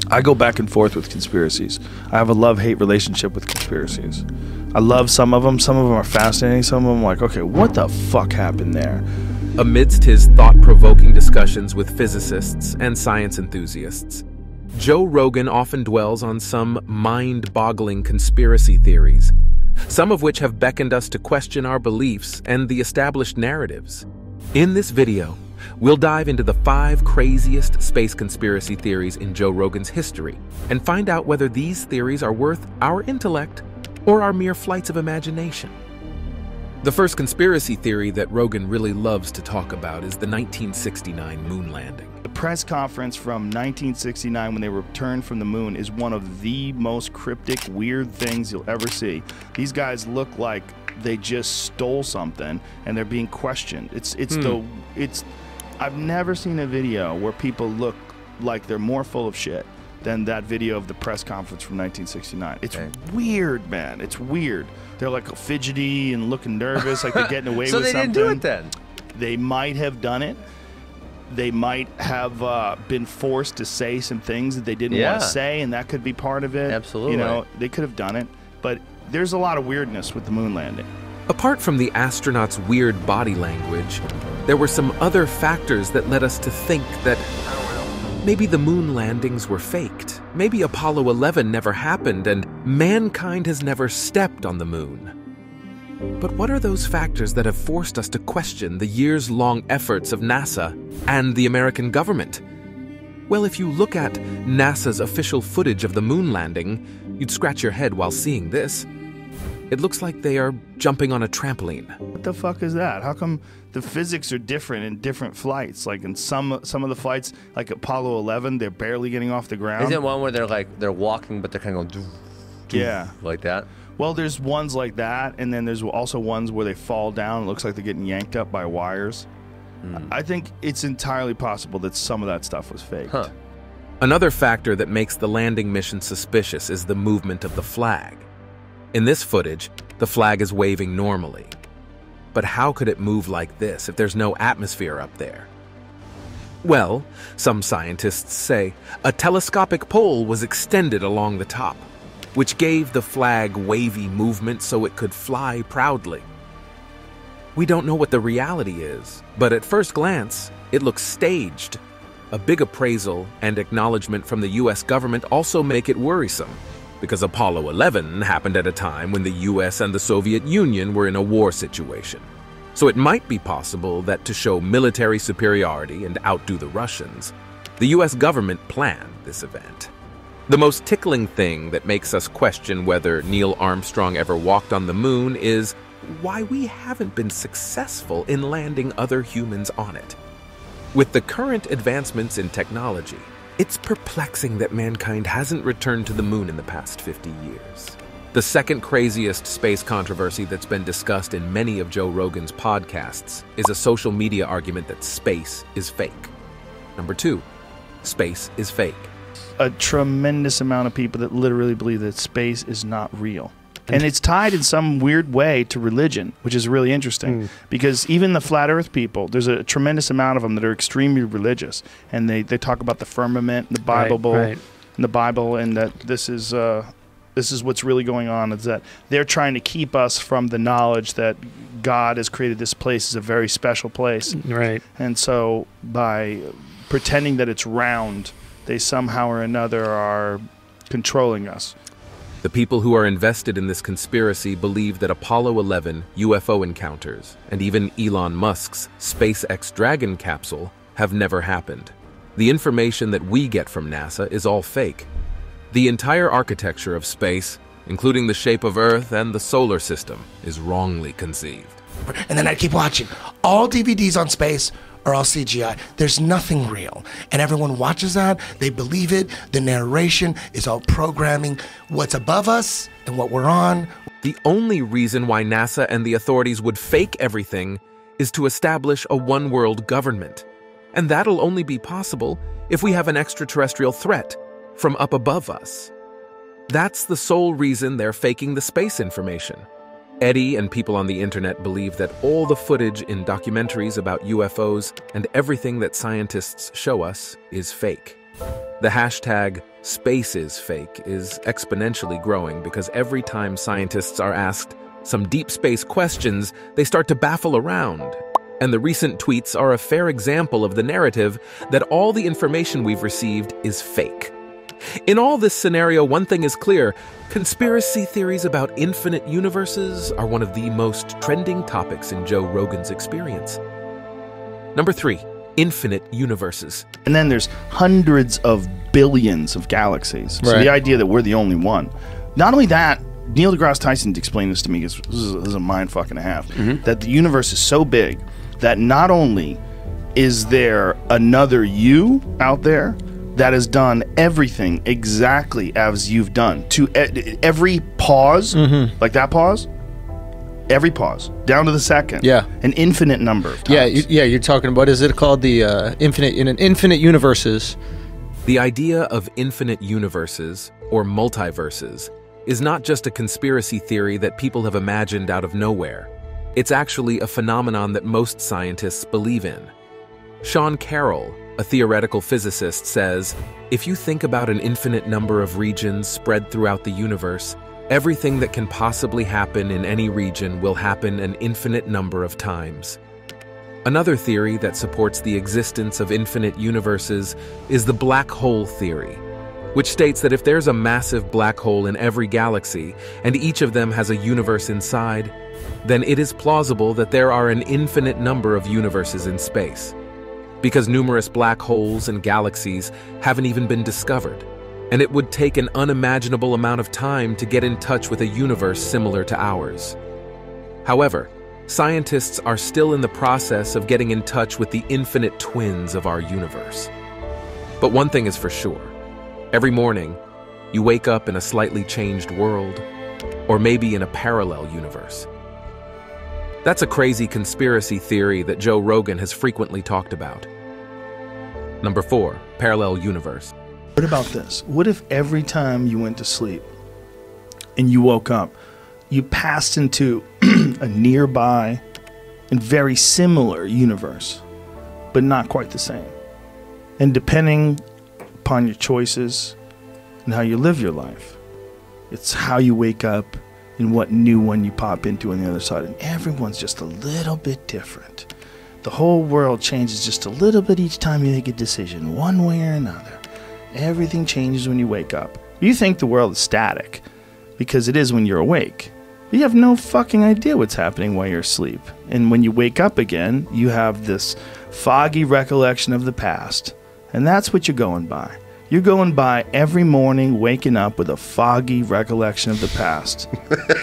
I go back and forth with conspiracies. I have a love-hate relationship with conspiracies. I love some of them. Some of them are fascinating. Some of them I'm like, okay, what the fuck happened there? Amidst his thought-provoking discussions with physicists and science enthusiasts, Joe Rogan often dwells on some mind-boggling conspiracy theories, some of which have beckoned us to question our beliefs and the established narratives. In this video, we'll dive into the 5 craziest space conspiracy theories in Joe Rogan's history and find out whether these theories are worth our intellect or our mere flights of imagination. The first conspiracy theory that Rogan really loves to talk about is the 1969 moon landing. The press conference from 1969 when they returned from the moon is one of the most cryptic, weird things you'll ever see. These guys look like they just stole something and they're being questioned. I've never seen a video where people look like they're more full of shit than that video of the press conference from 1969. It's weird, man. It's weird. They're like fidgety and looking nervous, like they're getting away with something. So they didn't do it then? They might have done it. They might have been forced to say some things that they didn't want to say, and that could be part of it. Absolutely. You know, they could have done it. But there's a lot of weirdness with the moon landing. Apart from the astronauts' weird body language, there were some other factors that led us to think that maybe the moon landings were faked. Maybe Apollo 11 never happened and mankind has never stepped on the moon. But what are those factors that have forced us to question the years-long efforts of NASA and the American government? Well, if you look at NASA's official footage of the moon landing, you'd scratch your head while seeing this. It looks like they are jumping on a trampoline. What the fuck is that? How come the physics are different in different flights? Like in some of the flights, like Apollo 11, they're barely getting off the ground. Isn't it one where they're walking, but they're kind of going like that? Well, there's ones like that, and then there's also ones where they fall down. It looks like they're getting yanked up by wires. I think it's entirely possible that some of that stuff was faked. Huh. Another factor that makes the landing mission suspicious is the movement of the flag. In this footage, the flag is waving normally. But how could it move like this if there's no atmosphere up there? Well, some scientists say a telescopic pole was extended along the top, which gave the flag wavy movement so it could fly proudly. We don't know what the reality is, but at first glance, it looks staged. A big appraisal and acknowledgement from the US government also make it worrisome, because Apollo 11 happened at a time when the US and the Soviet Union were in a war situation. So it might be possible that to show military superiority and outdo the Russians, the US government planned this event. The most tickling thing that makes us question whether Neil Armstrong ever walked on the moon is why we haven't been successful in landing other humans on it. With the current advancements in technology, it's perplexing that mankind hasn't returned to the moon in the past 50 years. The second craziest space controversy that's been discussed in many of Joe Rogan's podcasts is a social media argument that space is fake. Number 2, space is fake. A tremendous amount of people that literally believe that space is not real. And it's tied in some weird way to religion, which is really interesting. Because even the flat earth people, there's a tremendous amount of them that are extremely religious. And they talk about the firmament, the Bible, and the Bible, and that this is what's really going on, is that they're trying to keep us from the knowledge that God has created this place as a very special place. Right. And so by pretending that it's round, they somehow or another are controlling us. The people who are invested in this conspiracy believe that Apollo 11 UFO encounters and even Elon Musk's SpaceX Dragon capsule have never happened. The information that we get from NASA is all fake. The entire architecture of space, including the shape of Earth and the solar system, is wrongly conceived. And then I'd keep watching. All DVDs on space are all CGI. There's nothing real. And everyone watches that, they believe it, the narration is all programming what's above us and what we're on. The only reason why NASA and the authorities would fake everything is to establish a one-world government. And that'll only be possible if we have an extraterrestrial threat from up above us. That's the sole reason they're faking the space information. Eddie and people on the internet believe that all the footage in documentaries about UFOs and everything that scientists show us is fake. The hashtag #SpaceIsFake is exponentially growing because every time scientists are asked some deep space questions, they start to baffle around. And the recent tweets are a fair example of the narrative that all the information we've received is fake. In all this scenario, one thing is clear: conspiracy theories about infinite universes are one of the most trending topics in Joe Rogan's experience. Number 3, infinite universes. And then there's hundreds of billions of galaxies. So Right. the idea that we're the only one. Not only that, Neil deGrasse Tyson explained this to me, because this is a mind fuck and a half, that the universe is so big that not only is there another you out there that has done everything exactly as you've done, to every pause, like that pause, every pause, down to the second, Yeah. an infinite number of times. You're talking about, is it called the infinite universes? The idea of infinite universes, or multiverses, is not just a conspiracy theory that people have imagined out of nowhere. It's actually a phenomenon that most scientists believe in. Sean Carroll, a theoretical physicist, says, if you think about an infinite number of regions spread throughout the universe, everything that can possibly happen in any region will happen an infinite number of times. Another theory that supports the existence of infinite universes is the black hole theory, which states that if there's a massive black hole in every galaxy, and each of them has a universe inside, then it is plausible that there are an infinite number of universes in space, because numerous black holes and galaxies haven't even been discovered, and it would take an unimaginable amount of time to get in touch with a universe similar to ours. However, scientists are still in the process of getting in touch with the infinite twins of our universe. But one thing is for sure: every morning, you wake up in a slightly changed world, or maybe in a parallel universe. That's a crazy conspiracy theory that Joe Rogan has frequently talked about. Number 4, parallel universe. What about this? What if every time you went to sleep and you woke up, you passed into a nearby and very similar universe, but not quite the same? And depending upon your choices and how you live your life, it's how you wake up and what new one you pop into on the other side. And everyone's just a little bit different. The whole world changes just a little bit each time you make a decision, one way or another. Everything changes when you wake up. You think the world is static, because it is when you're awake. You have no fucking idea what's happening while you're asleep. And when you wake up again, you have this foggy recollection of the past. And that's what you're going by. You're going by every morning waking up with a foggy recollection of the past.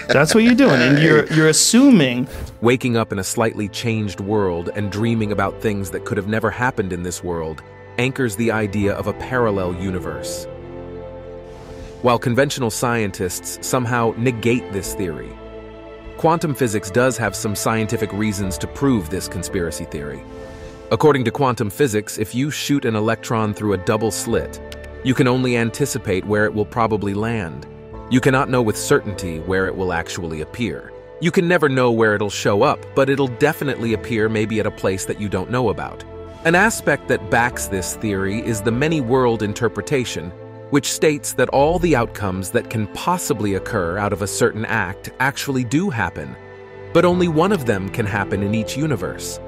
That's what you're doing. And you're assuming. Waking up in a slightly changed world and dreaming about things that could have never happened in this world anchors the idea of a parallel universe. While conventional scientists somehow negate this theory, quantum physics does have some scientific reasons to prove this conspiracy theory. According to quantum physics, if you shoot an electron through a double slit, you can only anticipate where it will probably land. You cannot know with certainty where it will actually appear. You can never know where it'll show up, but it'll definitely appear maybe at a place that you don't know about. An aspect that backs this theory is the many-world interpretation, which states that all the outcomes that can possibly occur out of a certain act actually do happen, but only one of them can happen in each universe.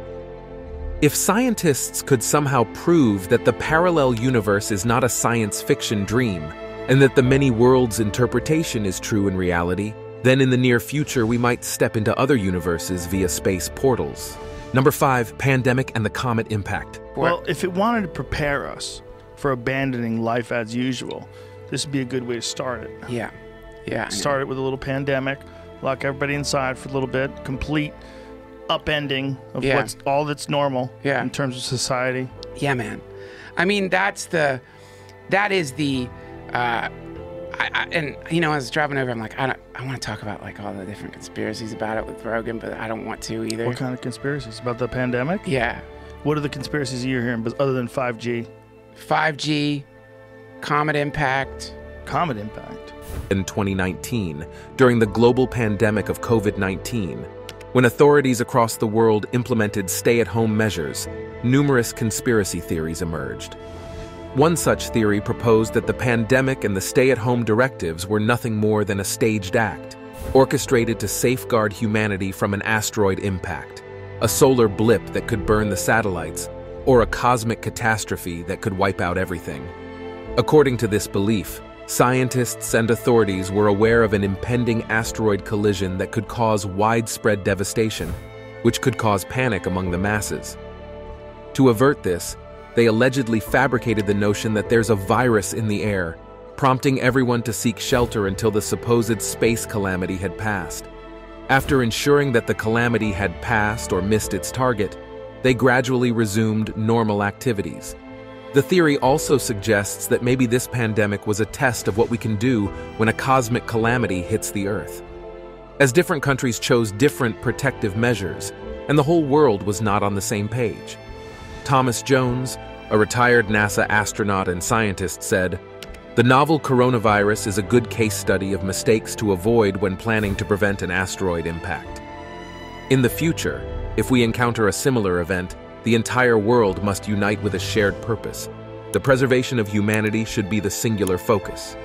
If scientists could somehow prove that the parallel universe is not a science fiction dream, and that the many worlds interpretation is true in reality, then in the near future we might step into other universes via space portals. Number 5, pandemic and the Comet impact. Well, if it wanted to prepare us for abandoning life as usual, this would be a good way to start it. Yeah. Start it with a little pandemic, lock everybody inside for a little bit, complete upending of what's all that's normal in terms of society. Yeah, man. I mean, that is the, and you know, I was driving over, I'm like, I want to talk about like all the different conspiracies about it with Rogan, but I don't want to either. What kind of conspiracies? About the pandemic? Yeah. What are the conspiracies you're hearing, other than 5G? 5G, Comet impact. Comet impact. In 2019, during the global pandemic of COVID-19, when authorities across the world implemented stay-at-home measures, numerous conspiracy theories emerged. One such theory proposed that the pandemic and the stay-at-home directives were nothing more than a staged act, orchestrated to safeguard humanity from an asteroid impact, a solar blip that could burn the satellites, or a cosmic catastrophe that could wipe out everything. According to this belief, scientists and authorities were aware of an impending asteroid collision that could cause widespread devastation, which could cause panic among the masses. To avert this, they allegedly fabricated the notion that there's a virus in the air, prompting everyone to seek shelter until the supposed space calamity had passed. After ensuring that the calamity had passed or missed its target, they gradually resumed normal activities. The theory also suggests that maybe this pandemic was a test of what we can do when a cosmic calamity hits the Earth. As different countries chose different protective measures, and the whole world was not on the same page. Thomas Jones, a retired NASA astronaut and scientist, said, "The novel coronavirus is a good case study of mistakes to avoid when planning to prevent an asteroid impact. In the future, if we encounter a similar event, the entire world must unite with a shared purpose. The preservation of humanity should be the singular focus."